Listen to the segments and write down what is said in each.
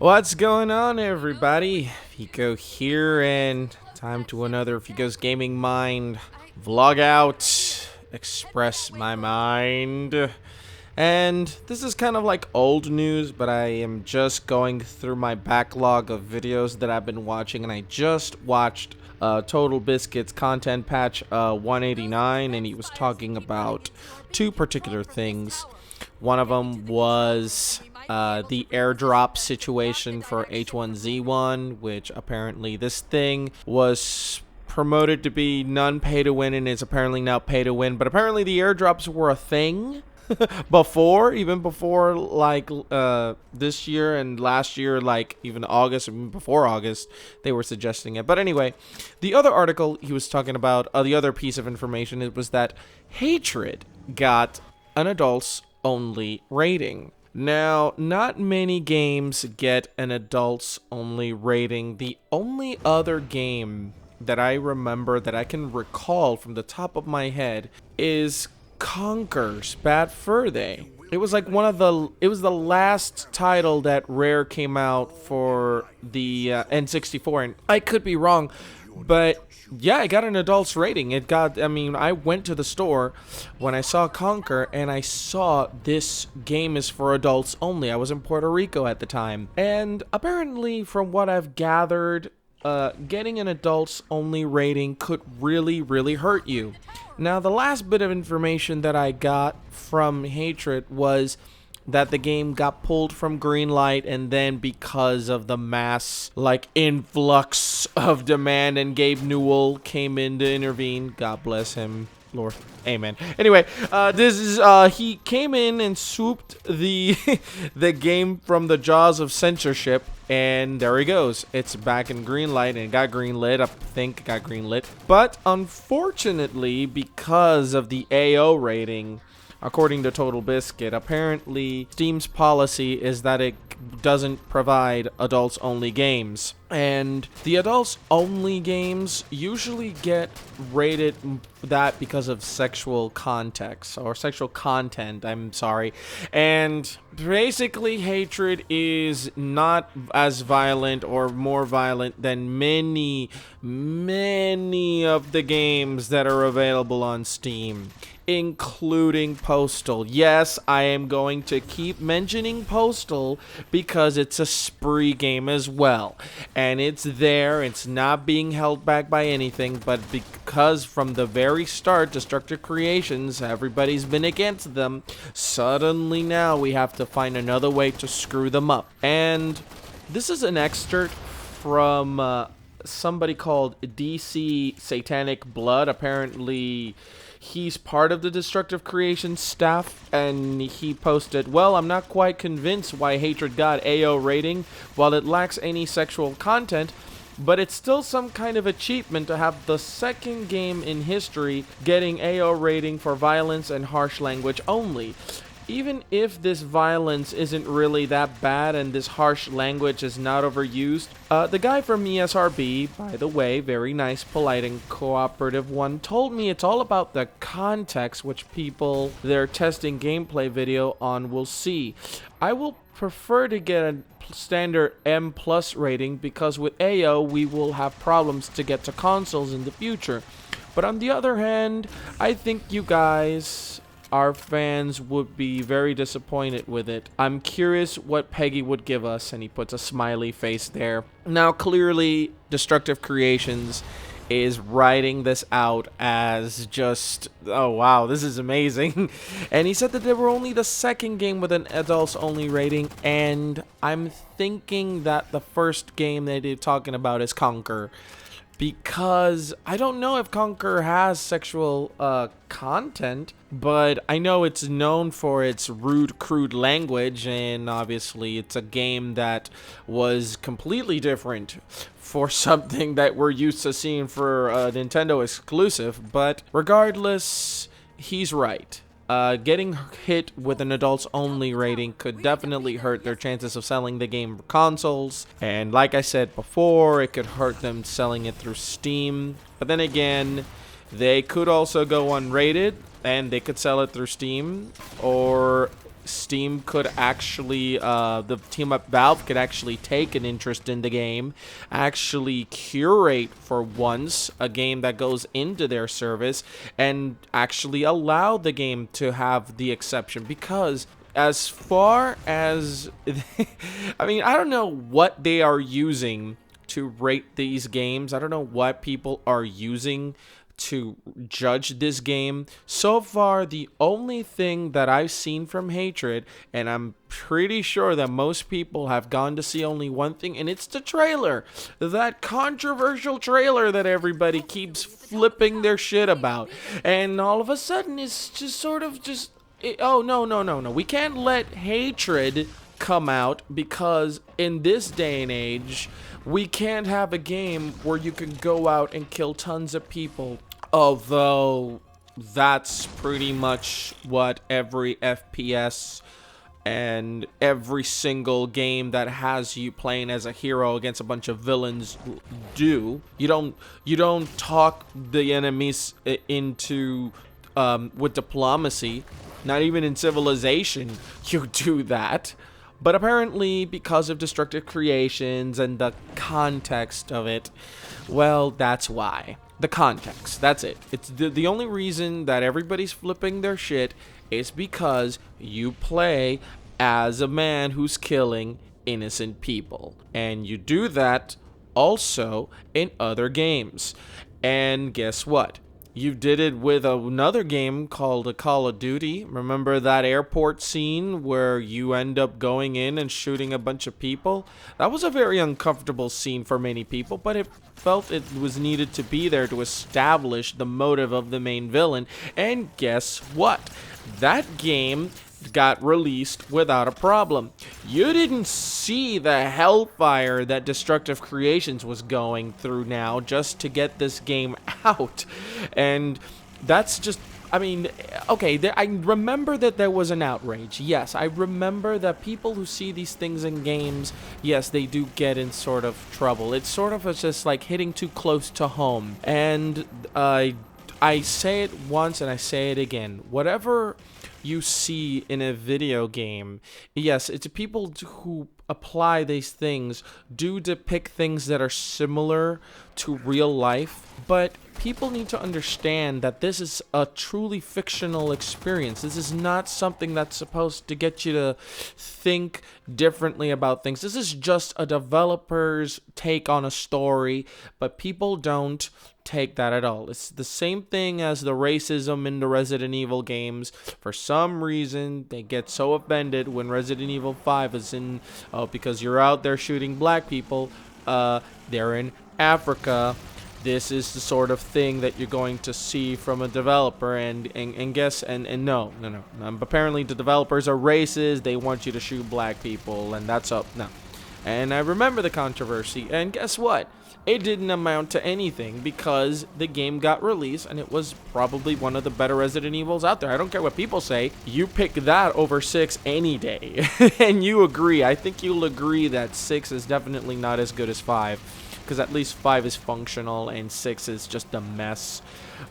What's going on, everybody? Fico here, and time to another Fico's Gaming Mind vlog out, express my mind. And this is kind of like old news, but I am just going through my backlog of videos that I've been watching, and I just watched Total Biscuit's content patch 189, and he was talking about two particular things. One of them was the airdrop situation for H1Z1, which apparently this thing was promoted to be non-pay-to-win and is apparently now pay-to-win. But apparently the airdrops were a thing even before like this year and last year, like even August, even before August, they were suggesting it. But anyway, the other article he was talking about, the other piece of information, it was that Hatred got an adults only rating. Now, not many games get an adults only rating. The only other game that I remember, that I can recall from the top of my head, is Conker's Bad Fur Day. It was like it was the last title that Rare came out for the N64, and I could be wrong, but yeah, it got an adults rating. I went to the store when I saw Conker, and I saw this game is for adults only. I was in Puerto Rico at the time, and apparently from what I've gathered, getting an adults only rating could really hurt you. Now, the last bit of information that I got from Hatred was that the game got pulled from Greenlight, and then because of the mass influx of demand, and Gabe Newell came in to intervene. God bless him, Lord, amen. Anyway, he came in and swooped the the game from the jaws of censorship, and there he goes. It's back in Greenlight, and it got greenlit. I think it got greenlit, but unfortunately, because of the AO rating, according to Total Biscuit, apparently Steam's policy is that it doesn't provide adults-only games. And the adults-only games usually get rated that because of sexual context, or sexual content, I'm sorry. And basically, Hatred is not as violent or more violent than many of the games that are available on Steam, including Postal. Yes, I am going to keep mentioning Postal because it's a spree game as well. And it's there, it's not being held back by anything, but because from the very start, Destructive Creations, everybody's been against them, suddenly now we have to find another way to screw them up. And this is an excerpt from somebody called DC Satanic Blood. Apparently he's part of the Destructive Creations staff, and he posted, "Well, I'm not quite convinced why Hatred got AO rating while it lacks any sexual content, but it's still some kind of achievement to have the second game in history getting AO rating for violence and harsh language only. Even if this violence isn't really that bad and this harsh language is not overused." The guy from ESRB, by the way, very nice, polite, and cooperative one, told me it's all about the context which people they're testing gameplay video on will see. I will prefer to get a standard M+ rating because with AO we will have problems to get to consoles in the future. But on the other hand, I think you guys, our fans, would be very disappointed with it. I'm curious what Peggy would give us, and he puts a smiley face there. Now, clearly, Destructive Creations is writing this out as just, oh wow, this is amazing. And he said that they were only the second game with an adults only rating, and I'm thinking that the first game that they're talking about is Conker, because I don't know if Conker has sexual content, but I know it's known for its rude, crude language, and obviously it's a game that was completely different for something that we're used to seeing for a Nintendo exclusive. But regardless, he's right. Getting hit with an adults only rating could definitely hurt their chances of selling the game for consoles, and like I said before, it could hurt them selling it through Steam. But then again, they could also go unrated and they could sell it through Steam, or Steam could actually, the team at Valve could actually take an interest in the game, actually curate for once a game that goes into their service, and actually allow the game to have the exception. Because as far as, I mean, I don't know what they are using to rate these games. I don't know what people are using to judge this game. So far, the only thing that I've seen from Hatred, and I'm pretty sure that most people have gone to see only one thing, and it's the trailer. That controversial trailer that everybody keeps flipping their shit about. And all of a sudden, it's just sort of just, oh, no. We can't let Hatred come out, because in this day and age, we can't have a game where you can go out and kill tons of people. Although that's pretty much what every FPS and every single game that has you playing as a hero against a bunch of villains do. You don't talk the enemies into with diplomacy. Not even in Civilization you do that. But apparently, because of Destructive Creations and the context of it, well, that's why. The context, that's it. It's the only reason that everybody's flipping their shit is because you play as a man who's killing innocent people. And you do that also in other games. And guess what? You did it with another game called Call of Duty. Remember that airport scene where you end up going in and shooting a bunch of people? That was a very uncomfortable scene for many people, but it felt it was needed to be there to establish the motive of the main villain. And guess what? That game got released without a problem. You didn't see the hellfire that Destructive Creations was going through now just to get this game out. And that's just, I mean, okay, I remember that there was an outrage. Yes, I remember that people who see these things in games, yes, they do get in sort of trouble. It's sort of just like hitting too close to home. And I say it once and I say it again. Whatever you see in a video game, yes, it's people who apply these things do depict things that are similar to real life, but people need to understand that this is a truly fictional experience. This is not something that's supposed to get you to think differently about things. This is just a developer's take on a story, but people don't take that at all. It's the same thing as the racism in the Resident Evil games. For some reason, they get so offended when Resident Evil 5 is in, because you're out there shooting black people, they're in Africa. This is the sort of thing that you're going to see from a developer, and no. Apparently the developers are racist. They want you to shoot black people, and that's up. No. And I remember the controversy, and guess what? It didn't amount to anything because the game got released and it was probably one of the better Resident Evils out there. I don't care what people say. You pick that over 6 any day. And you agree. I think you'll agree that 6 is definitely not as good as 5. Because at least 5 is functional and 6 is just a mess.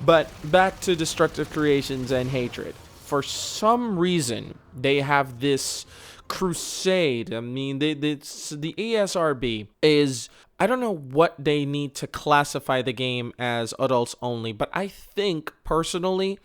But back to Destructive Creations and Hatred. For some reason, they have this crusade. I mean, the ESRB is, I don't know what they need to classify the game as adults only, but I think, personally,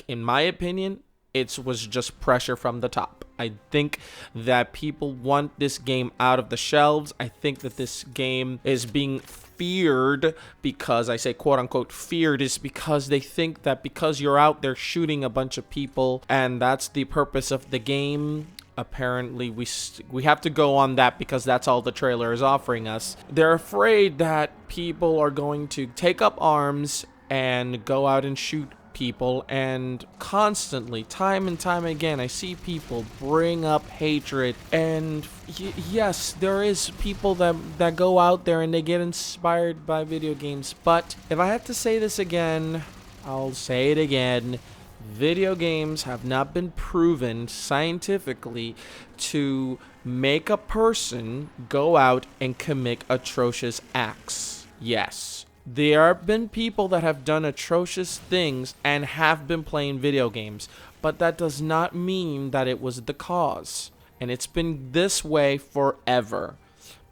in my opinion, it was just pressure from the top. I think that people want this game out of the shelves. I think that this game is being feared, because I say quote unquote feared, is because they think that because you're out there shooting a bunch of people and that's the purpose of the game. Apparently we have to go on that because that's all the trailer is offering us. They're afraid that people are going to take up arms and go out and shoot people, and constantly, time and time again, I see people bring up Hatred, and yes, there is people that go out there and they get inspired by video games, but if I have to say this again, I'll say it again. Video games have not been proven scientifically to make a person go out and commit atrocious acts. Yes, There have been people that have done atrocious things and have been playing video games, but that does not mean that it was the cause. And it's been this way forever.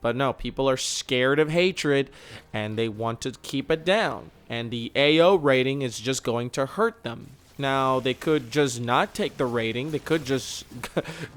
But no, people are scared of hatred and they want to keep it down. And the AO rating is just going to hurt them. Now, they could just not take the rating. They could just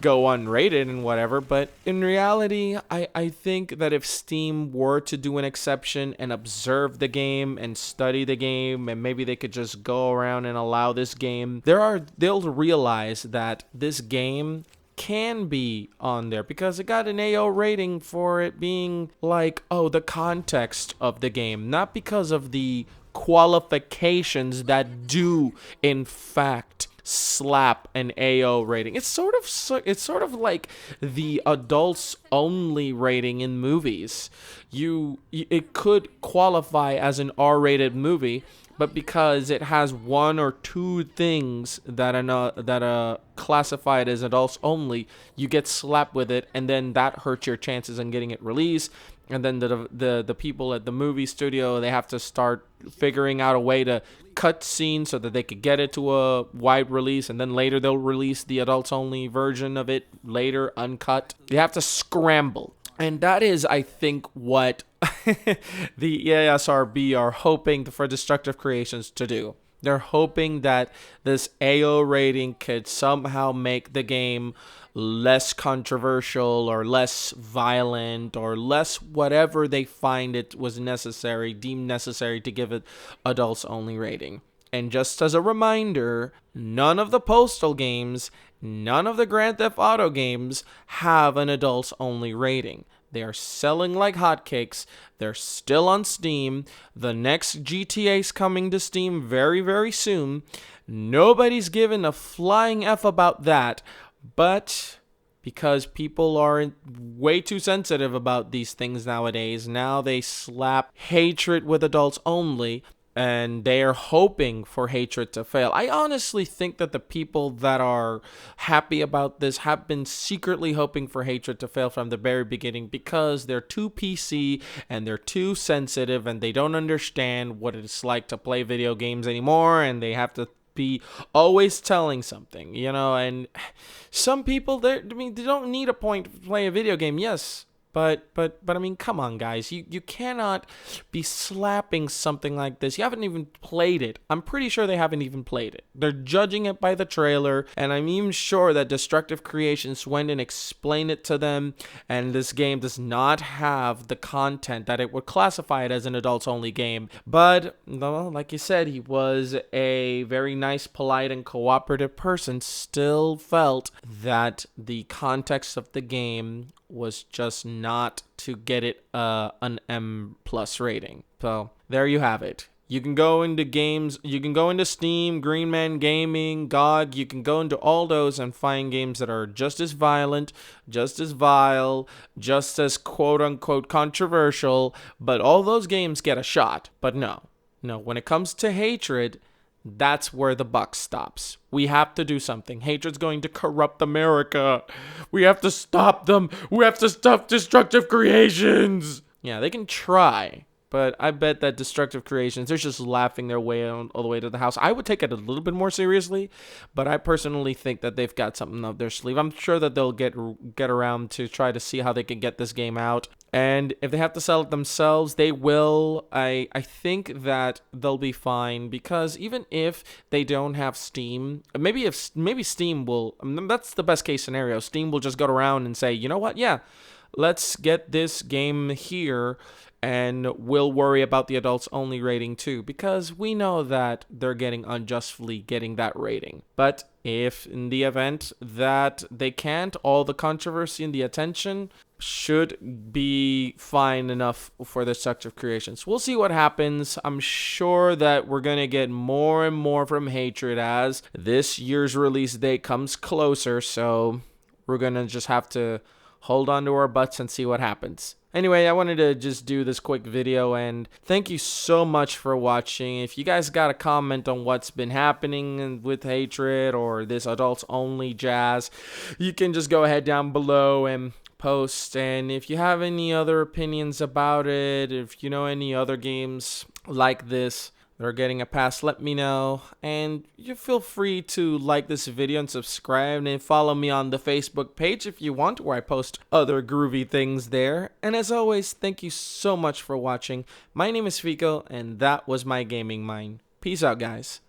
go unrated and whatever. But in reality, I think that if Steam were to do an exception and observe the game and study the game, and maybe they could just go around and allow this game, they'll realize that this game can be on there because it got an AO rating for it being like, oh, the context of the game, not because of the qualifications that do in fact slap an AO rating. It's sort of like the adults only rating in movies. It could qualify as an R-rated movie, but because it has one or two things that classified as adults only, you get slapped with it, and then that hurts your chances on getting it released. And then the people at the movie studio, they have to start figuring out a way to cut scenes so that they could get it to a wide release, and then later they'll release the adults only version of it later uncut. They have to scramble. And that is, I think, what the EASRB are hoping for Destructive Creations to do. They're hoping that this AO rating could somehow make the game less controversial or less violent or less whatever they find it was deemed necessary to give it adults only rating. And just as a reminder, none of the Postal games, none of the Grand Theft Auto games have an adults only rating. They are selling like hotcakes. They're still on Steam. The next GTA's coming to Steam very, very soon. Nobody's given a flying F about that. But because people are way too sensitive about these things nowadays, now they slap hatred with adults only. And they are hoping for hatred to fail. I honestly think that the people that are happy about this have been secretly hoping for hatred to fail from the very beginning because they're too PC and they're too sensitive and they don't understand what it's like to play video games anymore, and they have to be always telling something, and some people, they don't need a point to play a video game, yes. But I mean, come on, guys. You cannot be slapping something like this. You haven't even played it. I'm pretty sure they haven't even played it. They're judging it by the trailer, and I'm even sure that Destructive Creations went and explained it to them, and this game does not have the content that it would classify it as an adults-only game. But, well, like you said, he was a very nice, polite, and cooperative person, still felt that the context of the game was just not to get it an M+ rating. So there you have it. You can go into games, you can go into Steam, Green Man Gaming, GOG, you can go into all those and find games that are just as violent, just as vile, just as quote-unquote controversial, but all those games get a shot. But no, when it comes to hatred, that's where the buck stops. We have to do something. Hatred's going to corrupt America. We have to stop them. We have to stop Destructive Creations. Yeah, they can try, but I bet that Destructive Creations, they're just laughing their way all the way to the house. I would take it a little bit more seriously, but I personally think that they've got something up their sleeve. I'm sure that they'll get around to try to see how they can get this game out. And if they have to sell it themselves, they will. I think that they'll be fine, because even if they don't have Steam, maybe Steam will, that's the best case scenario. Steam will just go around and say, you know what? Yeah, let's get this game here, and we'll worry about the adults only rating too, because we know that they're unjustly getting that rating. But if in the event that they can't, all the controversy and the attention should be fine enough for the Destructive Creations. We'll see what happens. I'm sure that we're going to get more and more from hatred as this year's release date comes closer, so we're going to just have to hold on to our butts and see what happens. Anyway, I wanted to just do this quick video, and thank you so much for watching. If you guys got a comment on what's been happening with hatred or this adults only jazz, you can just go ahead down below and post. And if you have any other opinions about it, if you know any other games like this that are getting a pass, let me know. And you feel free to like this video and subscribe, and follow me on the Facebook page if you want, where I post other groovy things there. And as always, thank you so much for watching. My name is Fico, and that was my gaming mind. Peace out, guys.